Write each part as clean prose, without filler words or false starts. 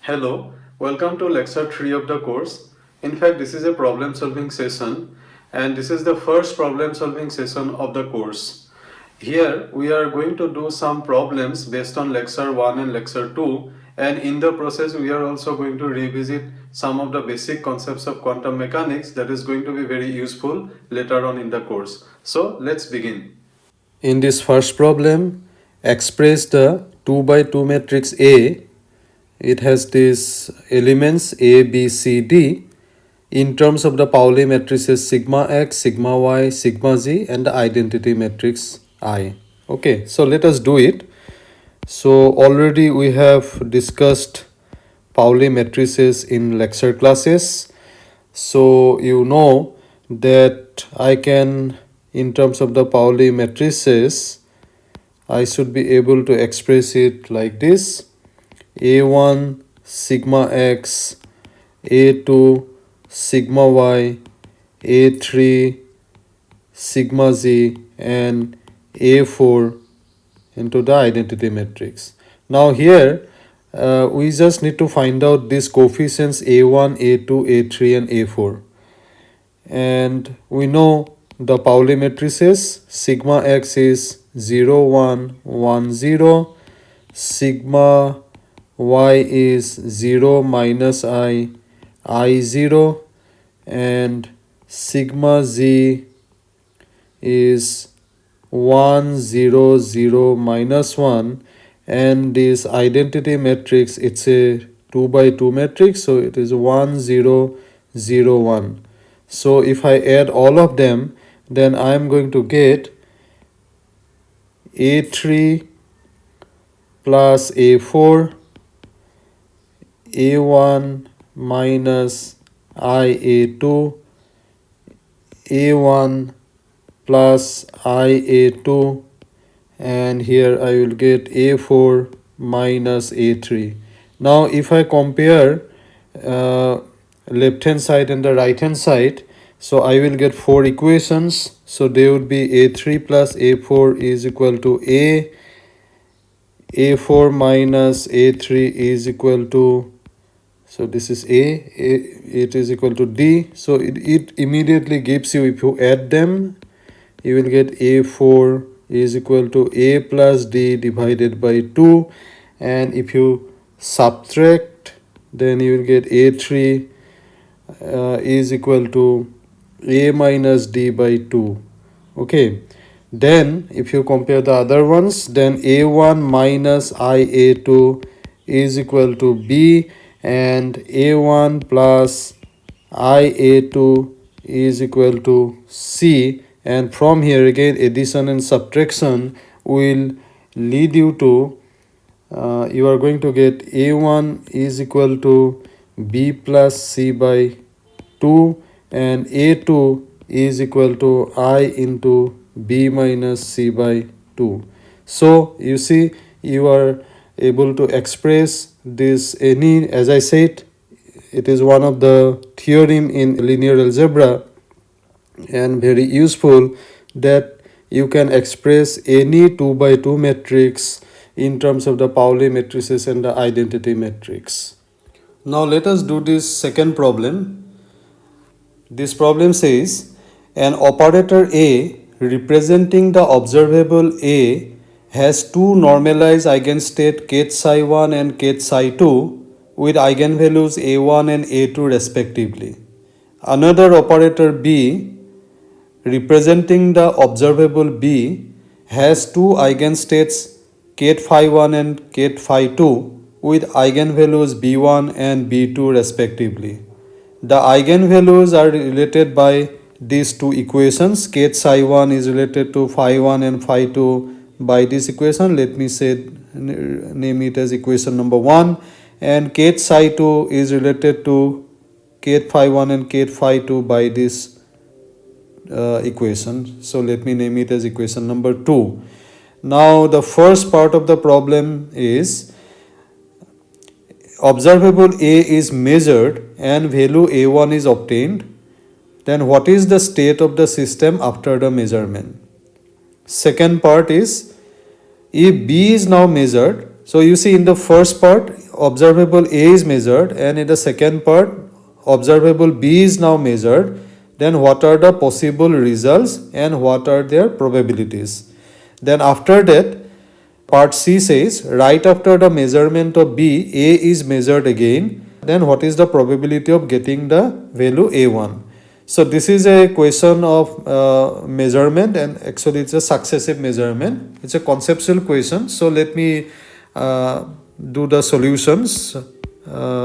Hello, welcome to lecture 3 of the course. In fact, this is a problem solving session and this is the first problem solving session of the course. Here we are going to do some problems based on lecture 1 and lecture 2, and in the process we are also going to revisit some of the basic concepts of quantum mechanics that is going to be very useful later on in the course. So let's begin. In this first problem, express the 2 by 2 matrix A. It has these elements A, B, C, D in terms of the Pauli matrices sigma x, sigma y, sigma z, and the identity matrix I. Okay, so let us do it. So already we have discussed Pauli matrices in lecture classes. So you know that I can, in terms of the Pauli matrices, I should be able to express it like this: A1 sigma x, A2 sigma y, A3 sigma z, and A4 into the identity matrix. Now here we just need to find out these coefficients A1, A2, A3 and A4. And we know the Pauli matrices. Sigma x is 0, 1, 1, 0. Sigma y is 0, minus I, I0. And sigma z is 1, 0, 0, minus 1. And this identity matrix, it's a 2 by 2 matrix, so it is 1, 0, 0, 1. So if I add all of them, then I am going to get A3 plus A4, A1 minus IA2, A1 plus IA2, and here I will get A4 minus A3. Now if I compare left hand side and the right hand side, so I will get 4 equations. So they would be A3 plus A4 is equal to A4 minus A3 is equal to, so this is it is equal to D. So it immediately gives you, if you add them, you will get A4 is equal to A plus D divided by 2, and if you subtract, then you will get A3 is equal to A minus D by 2. Okay, then if you compare the other ones, then A1 minus IA2 is equal to B, and A1 plus IA2 is equal to C. And from here again, addition and subtraction will lead you to you are going to get A1 is equal to B plus C by 2, and A2 is equal to I into B minus C by 2. So you see, you are able to express this any, as I said, it is one of the theorem in linear algebra and very useful, that you can express any 2 by 2 matrix in terms of the Pauli matrices and the identity matrix. Now let us do this second problem. This problem says an operator A representing the observable A has two normalized eigenstate ket psi 1 and ket psi 2 with eigenvalues A1 and A2 respectively. Another operator B representing the observable B has two eigenstates ket phi 1 and ket phi 2 with eigenvalues B1 and B2 respectively. The eigenvalues are related by these two equations. Ket psi 1 is related to phi 1 and phi 2 by this equation. Let me say name it as equation number 1, and ket psi 2 is related to ket phi 1 and ket phi 2 by this equation. So let me name it as equation number 2. Now the first part of the problem is observable A is measured and value A1 is obtained. Then what is the state of the system after the measurement? Second part is, if B is now measured So you see, in the first part, observable A is measured, and in the second part, observable B is now measured. Then what are the possible results and what are their probabilities? Then after that, part C says, right after the measurement of B, A is measured again. Then what is the probability of getting the value A1? So this is a question of measurement, and actually it's a successive measurement. It's a conceptual question. So let me do the solutions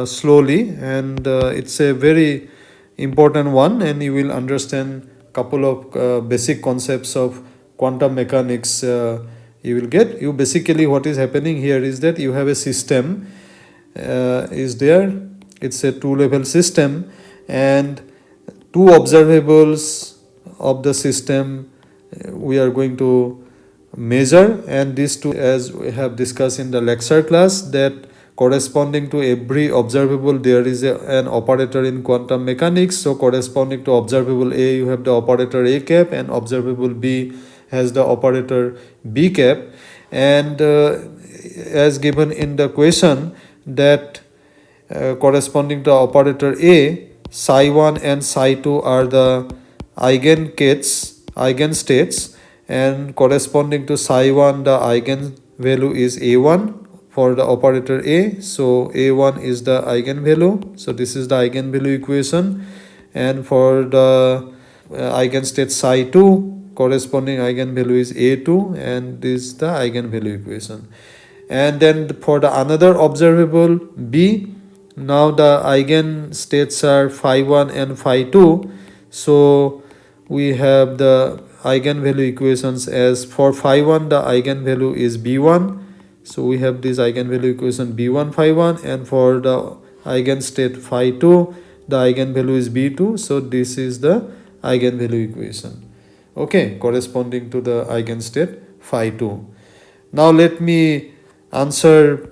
slowly, and it's a very important one, and you will understand couple of basic concepts of quantum mechanics. You will get, you basically, what is happening here is that you have a system is there. It's a two-level system, and two observables of the system we are going to measure, and these two, as we have discussed in the lecture class, that corresponding to every observable there is an operator in quantum mechanics. So corresponding to observable A, you have the operator A cap, and observable B has the operator B cap. And as given in the question, that corresponding to operator A, psi1 and psi2 are the eigenstates, and corresponding to psi1, the eigenvalue is A1 for the operator A. So A1 is the eigenvalue. So this is the eigenvalue equation. And for the eigenstate psi2, corresponding eigenvalue is A2, and this is the eigenvalue equation. And then for the another observable B, now the eigenstates are phi1 and phi2. So we have the eigenvalue equations as, for phi1 the eigenvalue is B1. So we have this eigenvalue equation B1 phi1, and for the eigenstate phi2 the eigenvalue is B2. So this is the eigenvalue equation, okay, corresponding to the eigenstate phi2. Now let me answer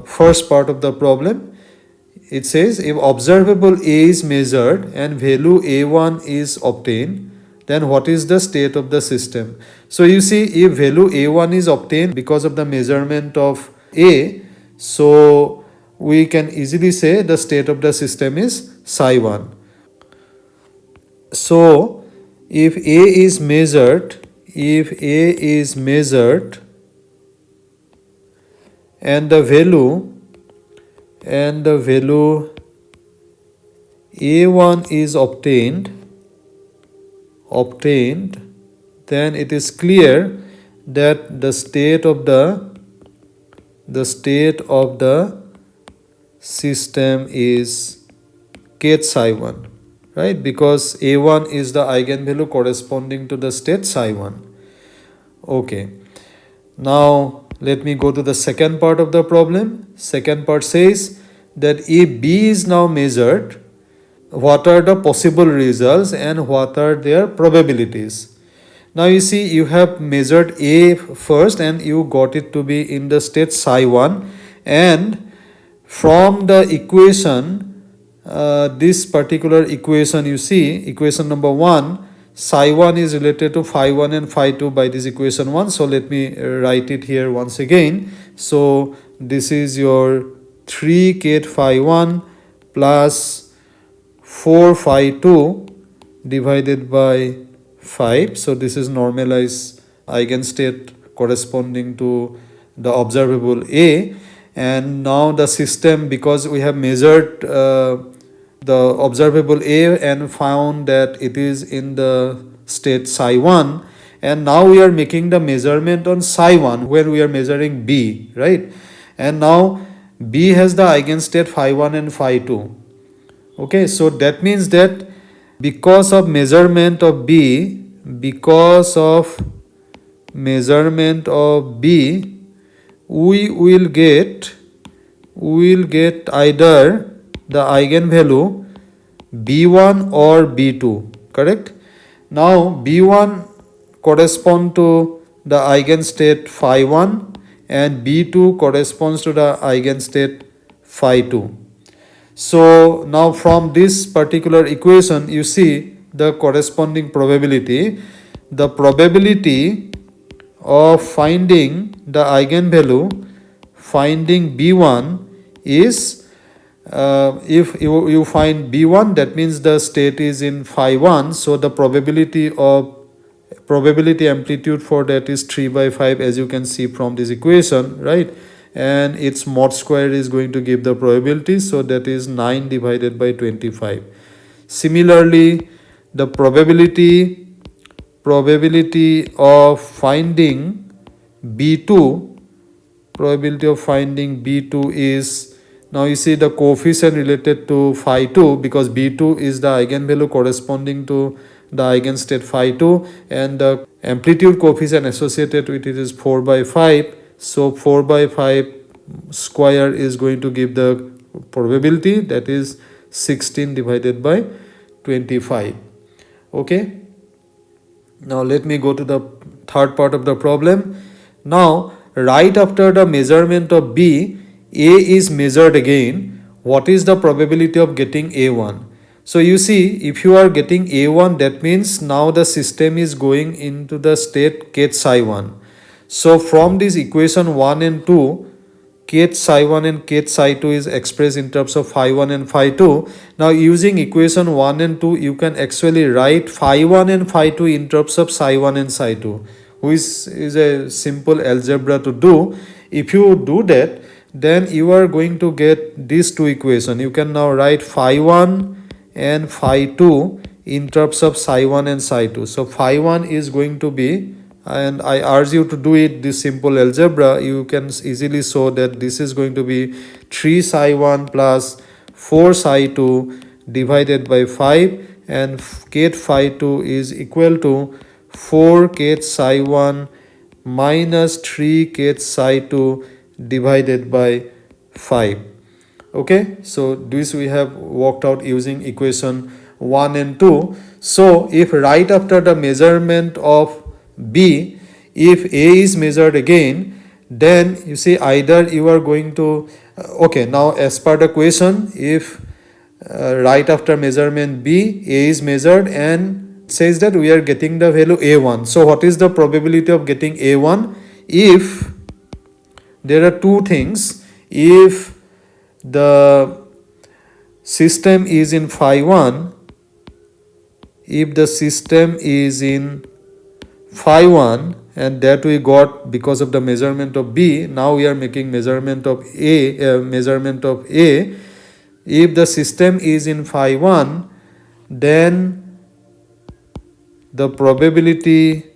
first part of the problem. It says, if observable A is measured and value A1 is obtained, then what is the state of the system? So you see, if value A1 is obtained because of the measurement of A, so we can easily say the state of the system is psi1. So if A is measured, and the value A1 is obtained, then it is clear that the state of the system is kth psi1, right? Because A1 is the eigenvalue corresponding to the state psi1. Okay. Now let me go to the second part of the problem. Second part says that if B is now measured, what are the possible results and what are their probabilities? Now you see, you have measured A first and you got it to be in the state psi1, and from the equation, this particular equation, you see equation number 1, psi1 is related to phi1 and phi2 by this equation 1. So let me write it here once again. So this is your 3 kth phi1 plus 4 phi2 divided by 5. So this is normalized eigenstate corresponding to the observable A. And now the system, because we have measured the observable A and found that it is in the state psi1, and now we are making the measurement on psi1 when we are measuring B, right? And now B has the eigenstate phi1 and phi2. Okay, so that means that because of measurement of B, we will get either the eigenvalue B1 or B2, correct? Now B1 corresponds to the eigenstate phi1 and B2 corresponds to the eigenstate phi2. So now from this particular equation, you see the corresponding probability. The probability of finding the eigenvalue finding B1 is, if you find B1, that means the state is in phi 1, so the probability amplitude for that is 3 by 5, as you can see from this equation, right? And its mod square is going to give the probability, so that is 9 divided by 25. Similarly, the probability of finding B2 is, now you see the coefficient related to phi 2, because B2 is the eigenvalue corresponding to the eigenstate phi 2, and the amplitude coefficient associated with it is 4 by 5. So 4 by 5 square is going to give the probability, that is 16 divided by 25. Okay. Now let me go to the third part of the problem. Now right after the measurement of B, A is measured again. What is the probability of getting A1? So you see, if you are getting A1, that means now the system is going into the state ket psi 1. So from this equation 1 and 2, ket psi 1 and ket psi 2 is expressed in terms of phi 1 and phi 2. Now using equation 1 and 2, you can actually write phi 1 and phi 2 in terms of psi 1 and psi 2, which is a simple algebra to do. If you do that, then you are going to get these two equations. You can now write phi 1 and phi 2 in terms of psi 1 and psi 2. So phi 1 is going to be, and I urge you to do it, this simple algebra. You can easily show that this is going to be 3 psi 1 plus 4 psi 2 divided by 5, and ket phi 2 is equal to 4 ket psi 1 minus 3 ket psi 2 divided by 5. Okay, so this we have worked out using equation 1 and 2. So if right after the measurement of B, if A is measured again, then you see either you are going to, okay, now as per the question, if right after measurement B, A is measured and says that we are getting the value A1. So what is the probability of getting A1? If there are two things, if the system is in phi 1, if the system is in phi 1, and that we got because of the measurement of B, now we are making measurement of A. If the system is in phi 1, then the probability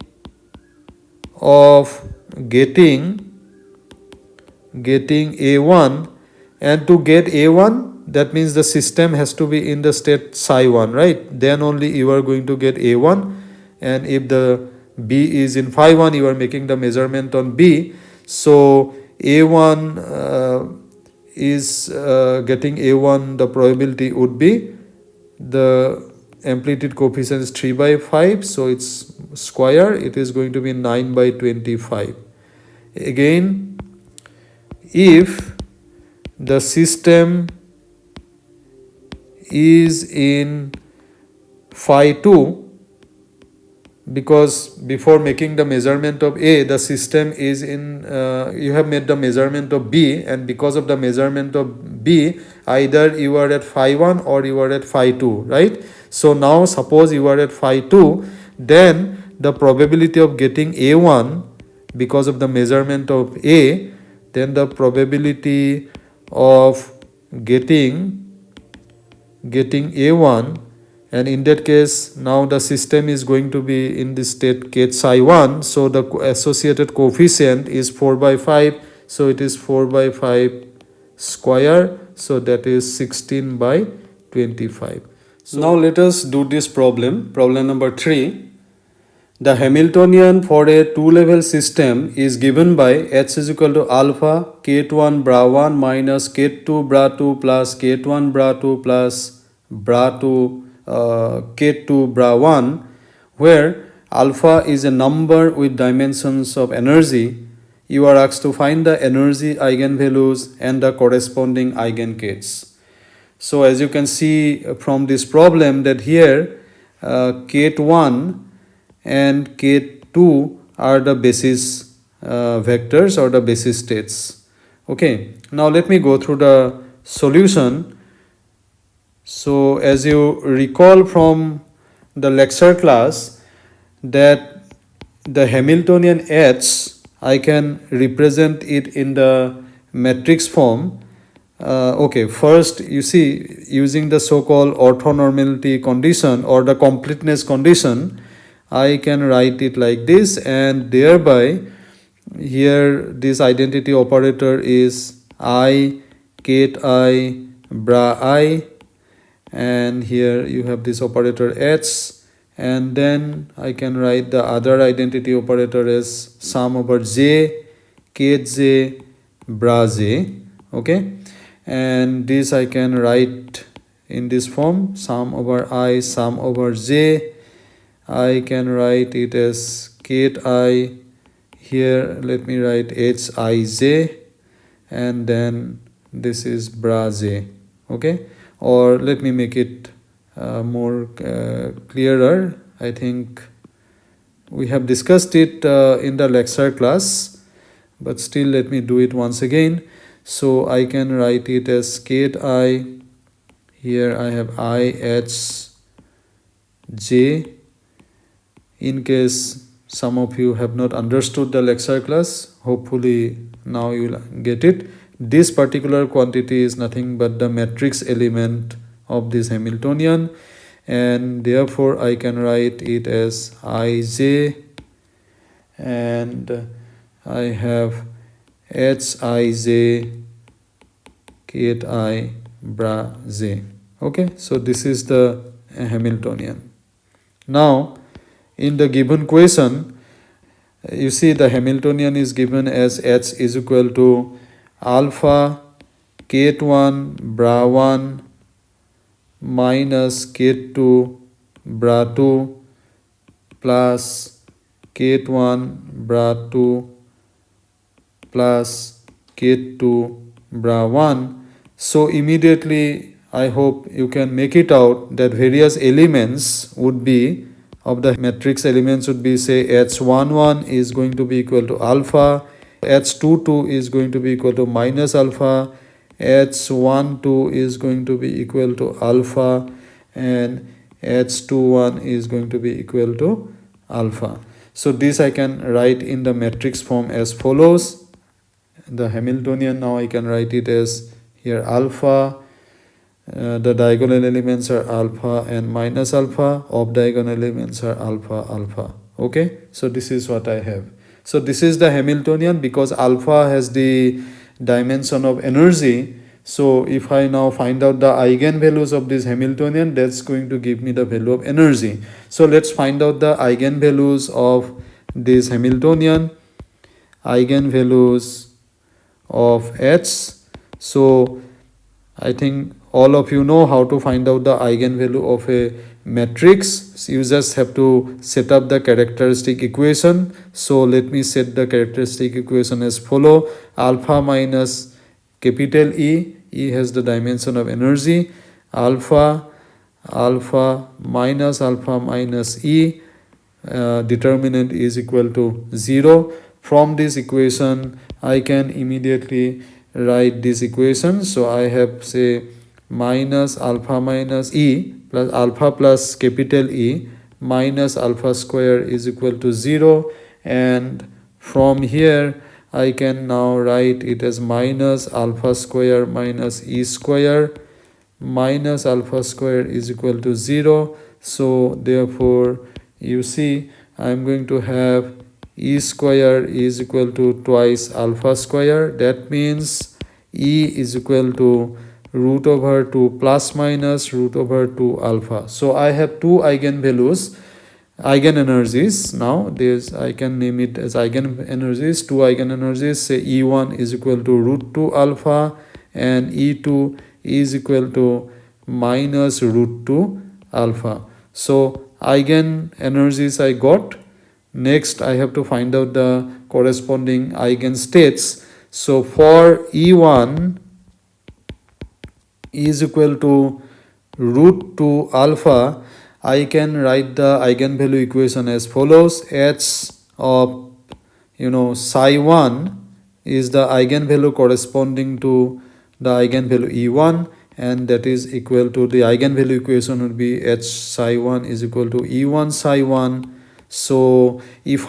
of getting A1, and to get A1, that means the system has to be in the state psi 1, right? Then only you are going to get A1. And if the B is in phi 1, you are making the measurement on B. So A1 is getting A1, the probability would be, the amplitude coefficient is 3 by 5, so its square, it is going to be 9 by 25. Again, if the system is in phi 2, because before making the measurement of A, the system is in, you have made the measurement of B, and because of the measurement of B, either you are at phi 1 or you are at phi 2, right? So now suppose you are at phi 2, then the probability of getting A1 because of the measurement of A, then the probability of getting A1, and in that case now the system is going to be in the state ket psi 1, so the associated coefficient is 4 by 5, so it is 4 by 5 square, so that is 16 by 25. So now let us do this problem number 3. The Hamiltonian for a two-level system is given by h is equal to alpha ket1 bra1 minus ket2 bra2 plus ket1 bra2 plus bra2 ket2 bra1, where alpha is a number with dimensions of energy. You are asked to find the energy eigenvalues and the corresponding eigenkets. So as you can see from this problem, that here ket1 and ket2 are the basis vectors or the basis states Okay, now let me go through the solution. So as you recall from the lecture class that the Hamiltonian H, I can represent it in the matrix form. Okay, first you see, using the so-called orthonormality condition or the completeness condition, I can write it like this, and thereby here this identity operator is I, ket I, bra I, and here you have this operator H, and then I can write the other identity operator as sum over j, ket j, bra j. Okay, and this I can write in this form, sum over I, sum over j. I can write it as ket I, here let me write hij, and then this is bra j. Okay, or let me make it more clearer. I think we have discussed it in the lecture class, but still let me do it once again. So I can write it as ket I, here I have I h j. In case some of you have not understood the lecture class, hopefully now you will get it. This particular quantity is nothing but the matrix element of this Hamiltonian, and therefore I can write it as Ij, and I have Hij ket I bra j. Okay, so this is the Hamiltonian. Now in the given question, you see the Hamiltonian is given as H is equal to alpha ket 1 bra 1 minus ket 2 bra 2 plus ket 1 bra 2 plus ket 2 bra 1. So immediately I hope you can make it out that various elements would be of the matrix elements would be, say, H11 is going to be equal to alpha, H22 is going to be equal to minus alpha, H12 is going to be equal to alpha, and H21 is going to be equal to alpha. So this I can write in the matrix form as follows. The Hamiltonian, now I can write it as here alpha, the diagonal elements are alpha and minus alpha, off diagonal elements are alpha, alpha. Okay, so this is what I have. So this is the Hamiltonian because alpha has the dimension of energy. So if I now find out the eigenvalues of this Hamiltonian, that's going to give me the value of energy. So let's find out the eigenvalues of this Hamiltonian. Eigenvalues of H. So I think all of you know how to find out the eigenvalue of a matrix. So you just have to set up the characteristic equation. So let me set the characteristic equation as follow. Alpha minus capital E, E has the dimension of energy, alpha minus E, determinant is equal to 0. From this equation I can immediately write this equation. So I have, say, minus alpha minus E plus alpha plus capital E minus alpha square is equal to 0, and from here I can now write it as minus alpha square minus E square minus alpha square is equal to 0. So therefore you see I am going to have E square is equal to twice alpha square. That means E is equal to root over 2 plus minus root over 2 alpha. So I have two eigenvalues, eigenenergies. Now there's, I can name it as eigenenergies, two eigenenergies. Say E1 is equal to root 2 alpha and E2 is equal to minus root 2 alpha. So eigenenergies I got. Next I have to find out the corresponding eigenstates. So for E1 is equal to root 2 alpha, I can write the eigenvalue equation as follows. H of psi 1 is the eigenvalue corresponding to the eigenvalue E1, and that is equal to the eigenvalue equation would be H psi 1 is equal to E1 psi 1. So if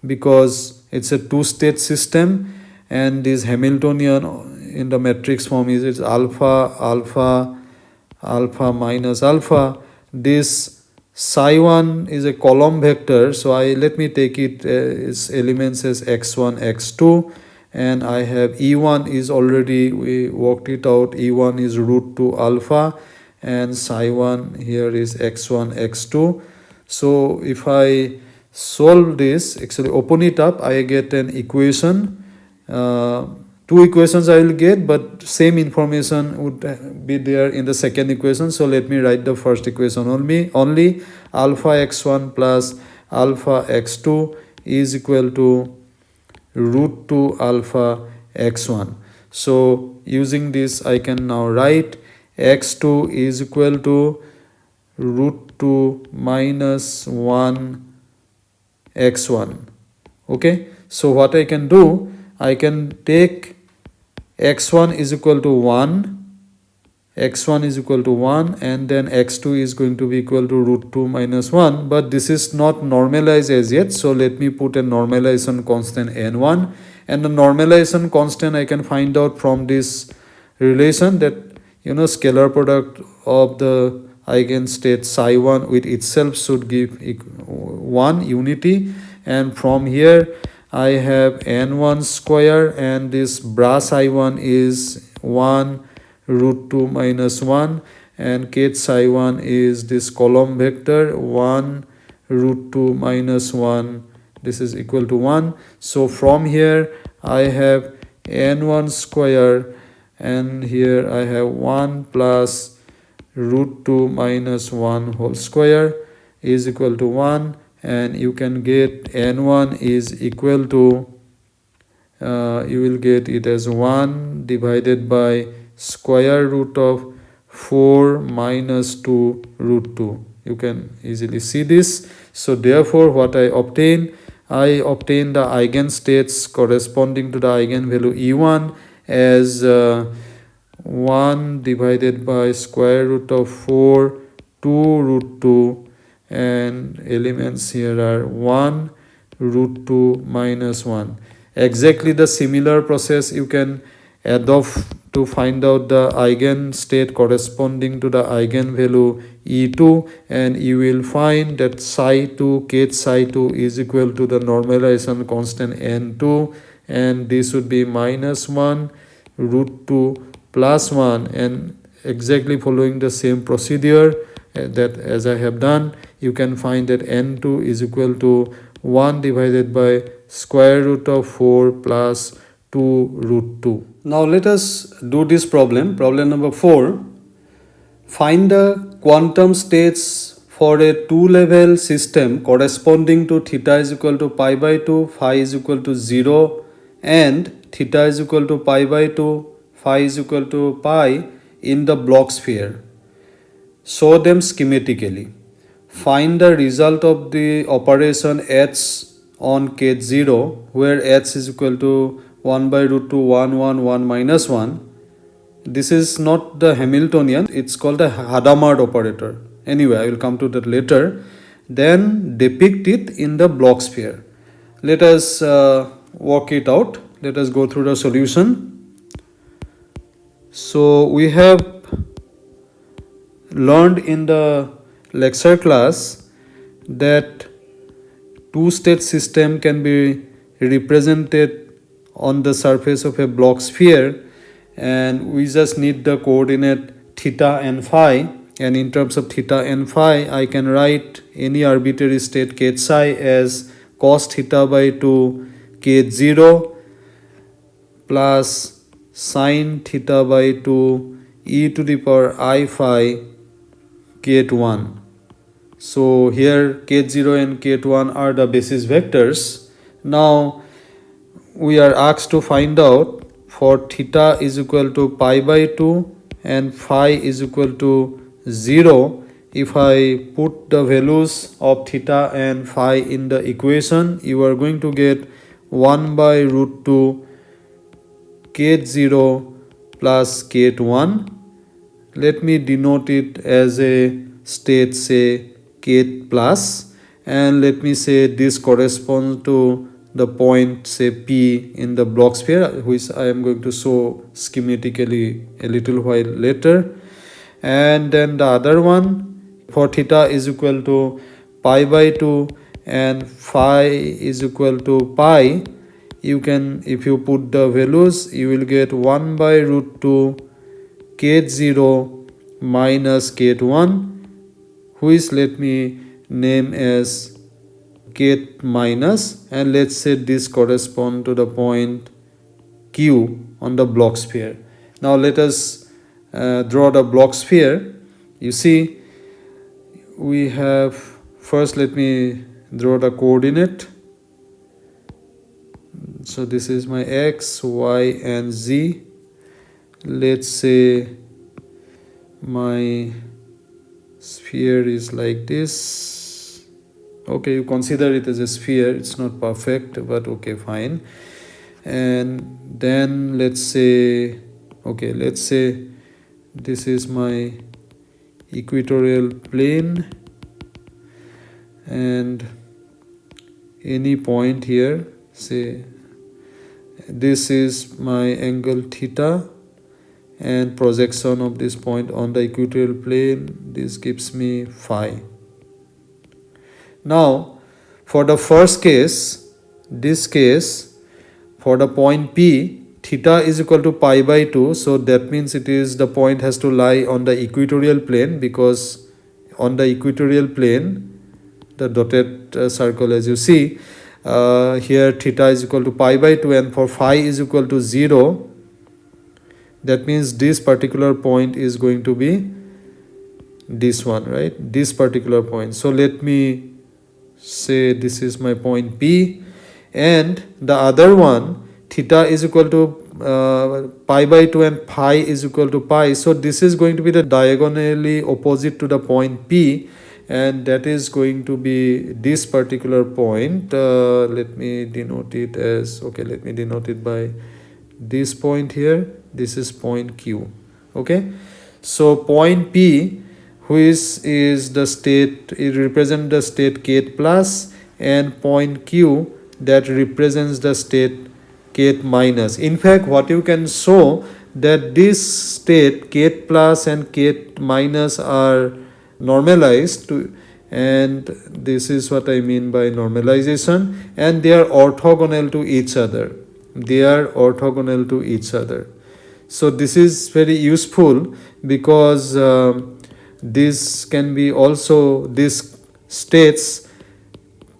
because it's a two-state system and this Hamiltonian in the matrix form is it's alpha alpha alpha minus alpha, this psi 1 is a column vector, so let me take its elements as x1 x2, and I have E1 is already, we worked it out, E1 is root 2 alpha, and psi 1 here is x1 x2. So if I solve this, actually open it up, I get an equation. Two equations I will get, but same information would be there in the second equation. So let me write the first equation only alpha x1 plus alpha x2 is equal to root 2 alpha x1. So using this I can now write x2 is equal to root 2 minus 1 x1. Okay, so what I can do, I can take x1 is equal to 1, x1 is equal to 1, and then x2 is going to be equal to root 2 minus 1, but this is not normalized as yet, so let me put a normalization constant n1, and the normalization constant I can find out from this relation that, you know, scalar product of the eigenstate psi 1 with itself should give 1 unity, and from here I have n1 square, and this bra psi 1 is 1 root 2 minus 1, and kth psi 1 is this column vector 1 root 2 minus 1, this is equal to 1. So from here I have n1 square, and here I have 1 plus root 2 minus 1 whole square is equal to 1, and you can get n1 is equal to you will get it as 1 divided by square root of 4 minus 2 root 2. You can easily see this. So therefore what I obtain the eigenstates corresponding to the eigenvalue E1 as 1 divided by square root of 4 2 root 2, and elements here are 1 root 2 minus 1. Exactly the similar process you can adopt to find out the eigenstate corresponding to the eigenvalue E2, and you will find that psi 2 kth psi 2 is equal to the normalization constant n2, and this would be minus 1 root 2 plus 1, and exactly following the same procedure that as I have done, you can find that n2 is equal to 1 divided by square root of 4 plus 2 root 2. Now let us do this problem number 4. Find the quantum states for a two-level system corresponding to theta is equal to pi by 2, phi is equal to 0, and theta is equal to pi by 2, phi is equal to pi in the Bloch sphere. Show them schematically. Find the result of the operation h on k0, where h is equal to 1 by root 2 1 1 1 minus 1. This is not the Hamiltonian, it's called the Hadamard operator. Anyway, I will come to that later. Then depict it in the Bloch sphere. Let us work it out. Let us go through the solution. So we have learned in the lecture class that two-state system can be represented on the surface of a Bloch sphere, and we just need the coordinate theta and phi, and in terms of theta and phi I can write any arbitrary state k psi as cos theta by 2 k0 plus sin theta by 2 e to the power I phi k1. So here k0 and k1 are the basis vectors. Now we are asked to find out for theta is equal to pi by 2 and phi is equal to 0. If I put the values of theta and phi in the equation, you are going to get 1 by root 2 kth0 plus kth1. Let me denote it as a state, say kth plus, and let me say this corresponds to the point, say P in the Bloch sphere, which I am going to show schematically a little while later. And then the other one, for theta is equal to pi by 2 and phi is equal to pi, you can, if you put the values, you will get 1 by root 2 kth0 minus kth1, which let me name as kth minus, and let's say this correspond to the point Q on the Bloch sphere. Now let us draw the Bloch sphere. You see, we have, first let me draw the coordinate. So this is my x, y and z. Let's say my sphere is like this. Okay, you consider it as a sphere, it's not perfect, but okay, fine. And then let's say, okay, let's say this is my equatorial plane, and any point here, say this is my angle theta, and projection of this point on the equatorial plane, this gives me phi. Now for the first case, this case, for the point P, theta is equal to pi by 2, so that means it is, the point has to lie on the equatorial plane, because on the equatorial plane, the dotted circle, as you see here, theta is equal to pi by 2, and for phi is equal to 0, that means this particular point is going to be this one, right, this particular point. So let me say this is my point P, and the other one, theta is equal to pi by 2 and phi is equal to pi, so this is going to be the diagonally opposite to the point P, and that is going to be this particular point. Let me denote it as, okay, let me denote it by this point here. This is point Q. Okay, so point P, which is the state, it represents the state kth plus, and point Q that represents the state kth minus. In fact, what you can show, that this state kth plus and kth minus are normalized to, and this is what I mean by normalization, and they are orthogonal to each other. They are orthogonal to each other. So this is very useful, because this can be also, this states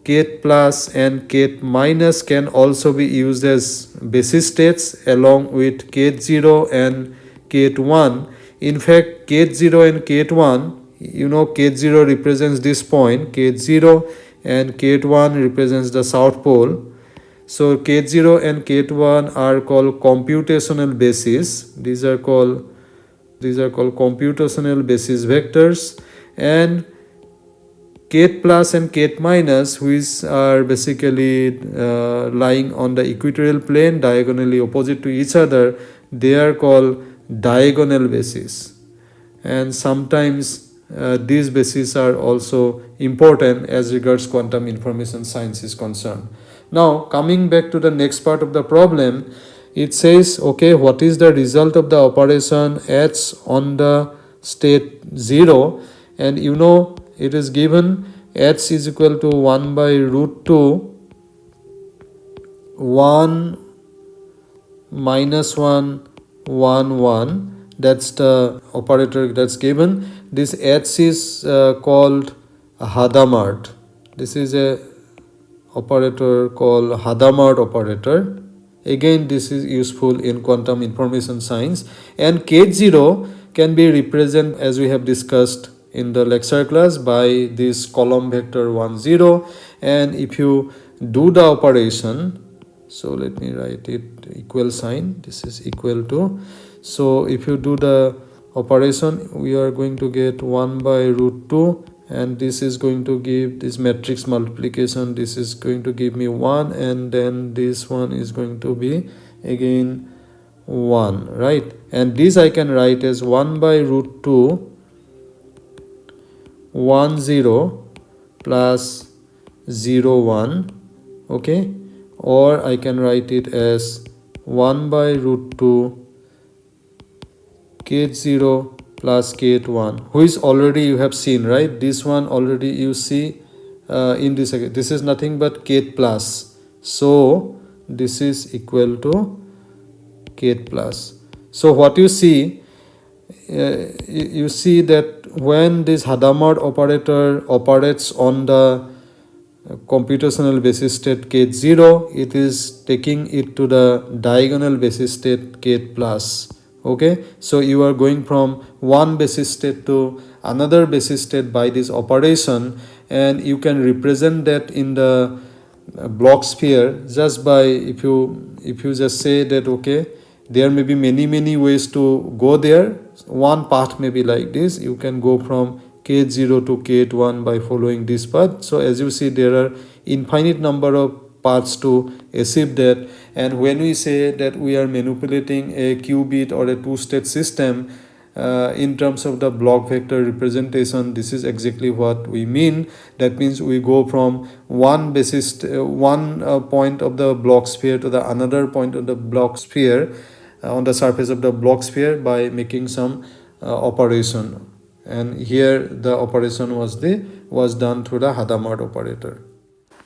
kth plus and kth minus can also be used as basis states along with kth0 and kth1. In fact, kth0 and kth1, you know, kth0 represents this point kth0, and kth1 represents the south pole. So kth0 and kth1 are called computational basis. These are called computational basis vectors, and kth plus and kth minus, which are basically lying on the equatorial plane diagonally opposite to each other, they are called diagonal basis. And sometimes these bases are also important as regards quantum information science is concerned. Now coming back to the next part of the problem, it says, okay, what is the result of the operation H on the state 0, and you know it is given H is equal to 1 by root 2 1 minus 1 1 1, that's the operator that's given. This H is called Hadamard. This is a operator called Hadamard operator. Again, this is useful in quantum information science. And kth0 can be represented, as we have discussed in the lecture class, by this column vector 1 0. And if you do the operation, so let me write it equal sign, this is equal to, so if you do the operation, we are going to get 1 by root 2, and this is going to give this matrix multiplication, this is going to give me 1, and then this one is going to be again 1, right? And this I can write as 1 by root 2 1 0 plus 0 1, okay, or I can write it as 1 by root 2 kth 0 plus kth 1, which already you have seen, right? This one already you see in this is nothing but kth plus, so this is equal to kth plus. So what you see, you see that when this Hadamard operator operates on the computational basis state kth 0, it is taking it to the diagonal basis state kth plus. Okay, so you are going from one basis state to another basis state by this operation, and you can represent that in the block sphere just by if you just say that okay, there may be many ways to go there. One path may be like this, you can go from kth 0 to kth 1 by following this path. So as you see, there are infinite number of paths to achieve that. And when we say that we are manipulating a qubit or a two-state system in terms of the block vector representation, this is exactly what we mean. That means we go from one basis point of the block sphere to the another point of the block sphere on the surface of the block sphere by making some operation. And here the operation was done through the Hadamard operator.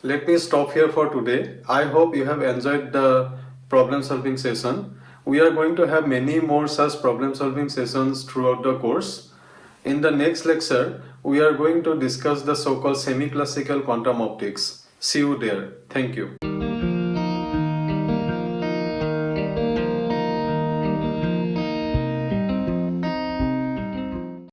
Let me stop here for today. I hope you have enjoyed the problem solving session. We are going to have many more such problem solving sessions throughout the course. In the next lecture, we are going to discuss the so-called semi-classical quantum optics. See you there. Thank you.